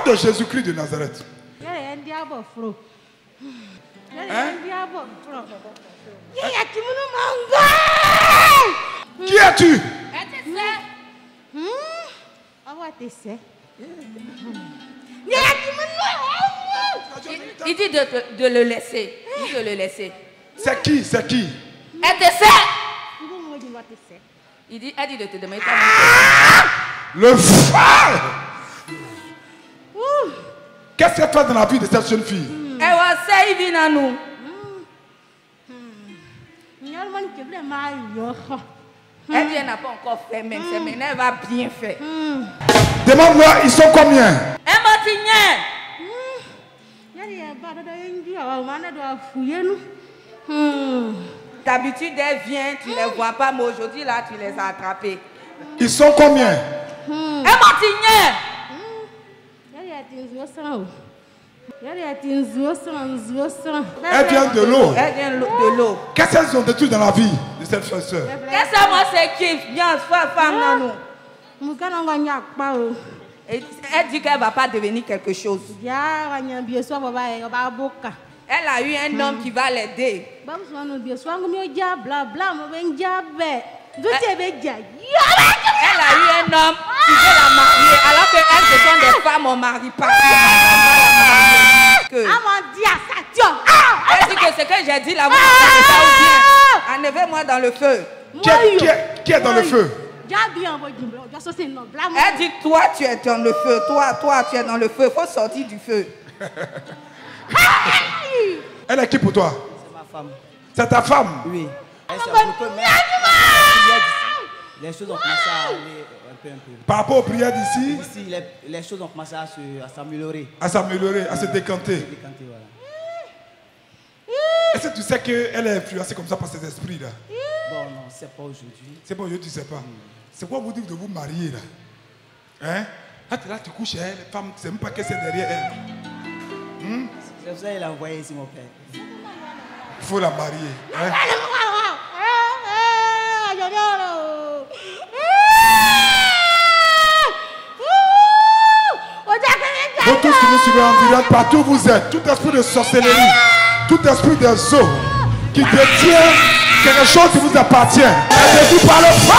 de Jésus-Christ de Nazareth. Hein? Qui es-tu? Il dit de le laisser. Il dit de le laisser. C'est qui? C'est qui? Elle te sait. Elle dit de te demander. Le frère! Qu'est-ce qu'elle fait dans la vie de cette jeune fille? Elle va servir à nous. Elle dit, elle n'a pas encore fait, mais maintenant elle va bien faire. Demande-moi, ils sont combien? Elle m'a dit, d'habitude, elle vient, tu ne les vois pas, mais aujourd'hui, là, tu les as attrapés. Ils sont combien? Elle m'a dit, Elle vient de l'eau. Elle vient de l'eau. Qu'est-ce qu'elles ont détruit dans la vie de cette soeur? Qu'est-ce que moi c'est qui vient faire femme dans nous? Elle dit qu'elle ne va pas devenir quelque chose. Elle a eu un homme qui va l'aider. Elle a eu un homme qui veut la marier alors qu'elles ce sont des femmes, on ne marie pas. Elle dit que ce que j'ai dit là, vous ne pas ou bien. Enlevez-moi dans le feu. Qui est dans le feu? Elle dit, toi tu es dans le feu, toi tu es dans le feu, il faut sortir du feu. Elle est qui pour toi? C'est ma femme. C'est ta femme? Oui. Les choses ont commencé à aller un peu. Par rapport aux prières d'ici? Ici, les choses ont commencé à s'améliorer. À s'améliorer, à se décanter. Voilà. Est-ce que tu sais qu'elle est influencée comme ça par ces esprits-là? Bon, non, c'est pas aujourd'hui. C'est pas aujourd'hui, tu sais pas. C'est quoi vous dire de vous marier là? Hein? Là, tu couches elle, les femmes, tu sais même pas qu'est-ce qu'il y a derrière elle. C'est pour ça qu'il a envoyé ici mon père. Il faut la marier. Hein? Vous tous qui nous suivez en direct, partout où vous êtes, tout esprit de sorcellerie, tout esprit de zoo qui détient quelque chose qui vous appartient, aidez-vous par le feu.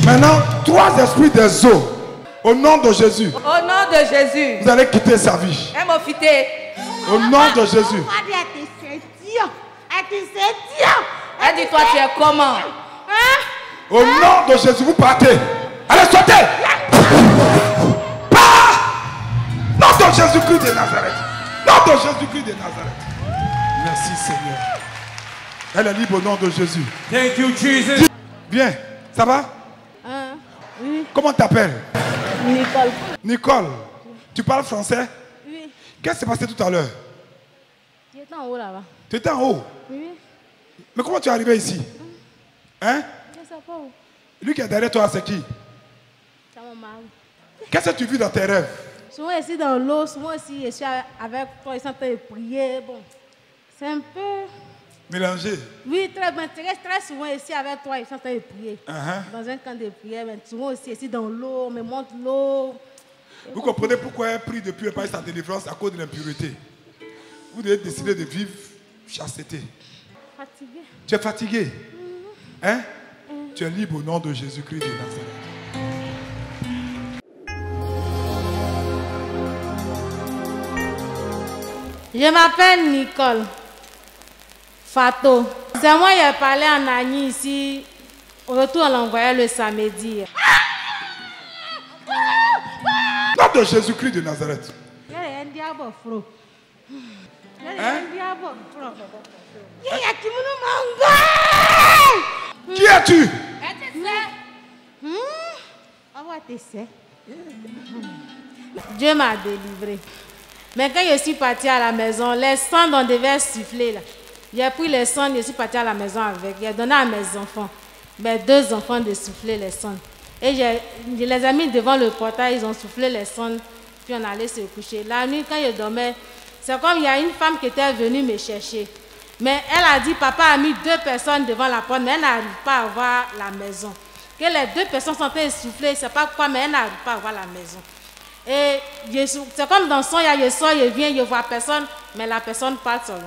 Maintenant, 3 esprits de zoo, au nom de Jésus. Au nom de Jésus. Vous allez quitter sa vie. Elle m'a quitté. Au nom de Jésus. Elle dit, toi tu es comment? Au nom de Jésus, vous partez. Allez, sautez. Nom de Jésus-Christ de Nazareth. Nom de Jésus-Christ de Nazareth. Merci Seigneur. Elle est libre au nom de Jésus. Thank you, Jesus. Bien, ça va? Oui. Comment t'appelles? Nicole. Nicole. Tu parles français? Oui. Qu'est-ce qui s'est passé tout à l'heure? J'étais en haut là-bas. Tu étais en haut? Oui. Mais comment tu es arrivé ici? Hein? Je ne sais pas où. Lui qui est derrière toi, c'est qui? C'est mon mari. Qu'est-ce que tu vis dans tes rêves? Souvent ici dans l'eau, souvent ici je suis avec toi, ils sont en train de prier. Bon, c'est un peu... Mélangé. Oui, très bien. Très souvent ici avec toi, ils sont en train de prier. Uh-huh. Dans un camp de prière, mais souvent aussi ici dans l'eau, on me montre l'eau. Vous comprenez pourquoi elle prie depuis par sa délivrance à cause de l'impureté. Vous devez décider de vivre chasteté. Fatiguée. Tu es fatigué? Hein? Tu es libre au nom de Jésus-Christ de Nazareth. Je m'appelle Nicole Fato. C'est moi qui ai parlé en Agni ici. Au retour, on l'envoyait le samedi. Nom de Jésus-Christ de Nazareth. Hein? Qui es-tu? Dieu m'a délivré. Mais quand je suis partie à la maison, les sondes on devait siffler là. J'ai pris les sondes, je suis partie à la maison avec. J'ai donné à mes enfants, mes 2 enfants de souffler les sondes. Et je les ai mis devant le portail, ils ont soufflé les sondes, puis on allait se coucher. La nuit, quand je dormais, c'est comme il y a une femme qui était venue me chercher. Mais elle a dit, papa a mis 2 personnes devant la porte, mais elle n'arrive pas à voir la maison. que les deux personnes sont en train de souffler, je ne sais pas quoi, mais elles n'arrivent pas à voir la maison. Et c'est comme dans son, je sors, je viens, je vois personne, mais la personne parle seulement.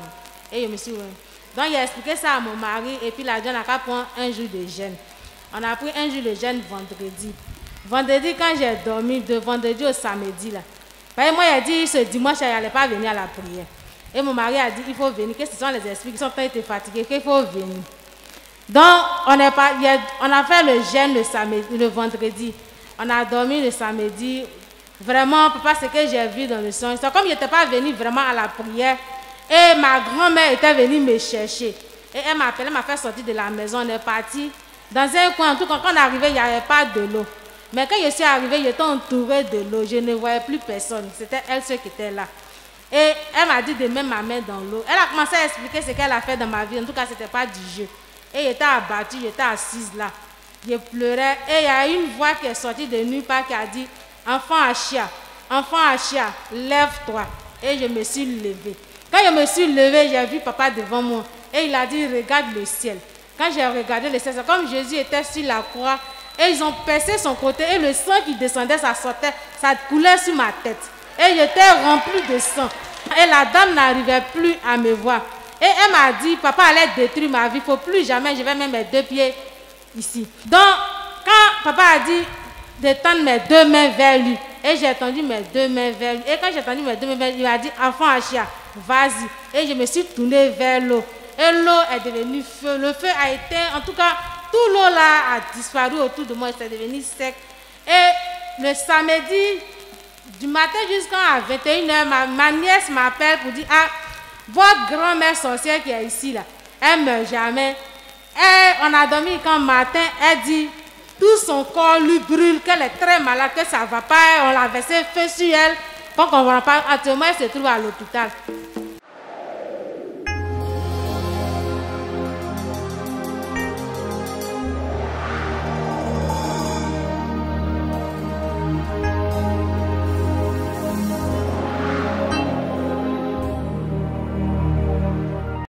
Et je me suis revenue. Donc j'ai expliqué ça à mon mari, et puis la dame a qu'à prendre un jour de jeûne. On a pris un jour de jeûne vendredi. Vendredi, quand j'ai dormi, de vendredi au samedi, là, moi, j'ai dit ce dimanche, je n'allais pas venir à la prière. Et mon mari a dit, il faut venir, que ce sont les esprits qui sont en train de te fatiguer, qu'il faut venir. Donc, on a fait le jeûne le vendredi. On a dormi le samedi. Vraiment, papa, ce que j'ai vu dans le songe, c'est comme je n'étais pas venue vraiment à la prière. Et ma grand-mère était venue me chercher. Et elle m'a appelé, elle m'a fait sortir de la maison. On est parti dans un coin. En tout cas, quand on est arrivé, il n'y avait pas de l'eau. Mais quand je suis arrivée, j'étais entourée de l'eau. Je ne voyais plus personne. C'était elle seule qui était là. Et elle m'a dit de mettre ma main dans l'eau. Elle a commencé à expliquer ce qu'elle a fait dans ma vie. En tout cas, ce n'était pas du jeu. Et j'étais abattue, j'étais assise là. Je pleurais. Et il y a une voix qui est sortie de nulle part qui a dit, enfant Achia, lève-toi. Et je me suis levée. Quand je me suis levée, j'ai vu papa devant moi. Et il a dit, regarde le ciel. Quand j'ai regardé le ciel, c'est comme Jésus était sur la croix. Et ils ont percé son côté. Et le sang qui descendait, ça sortait, ça coulait sur ma tête. Et j'étais remplie de sang. Et la dame n'arrivait plus à me voir. Et elle m'a dit, papa allait détruire ma vie. Il ne faut plus jamais, je vais mettre mes deux pieds ici. Donc, quand papa a dit de tendre mes deux mains vers lui, et j'ai tendu mes deux mains vers lui. Et quand j'ai tendu mes deux mains vers lui, il m'a dit, enfant Achia, vas-y. Et je me suis tournée vers l'eau. Et l'eau est devenue feu. Le feu a été, en tout cas, tout l'eau là a disparu autour de moi. C'est devenu sec. Et le samedi, du matin jusqu'à 21h, ma nièce m'appelle pour dire, ah, votre grand-mère sorcière qui est ici, là, elle ne meurt jamais. Et on a dormi quand matin, elle dit, tout son corps lui brûle, qu'elle est très malade, que ça ne va pas, on l'a versé feu sur elle. Quand on ne va pas, actuellement, elle se trouve à l'hôpital.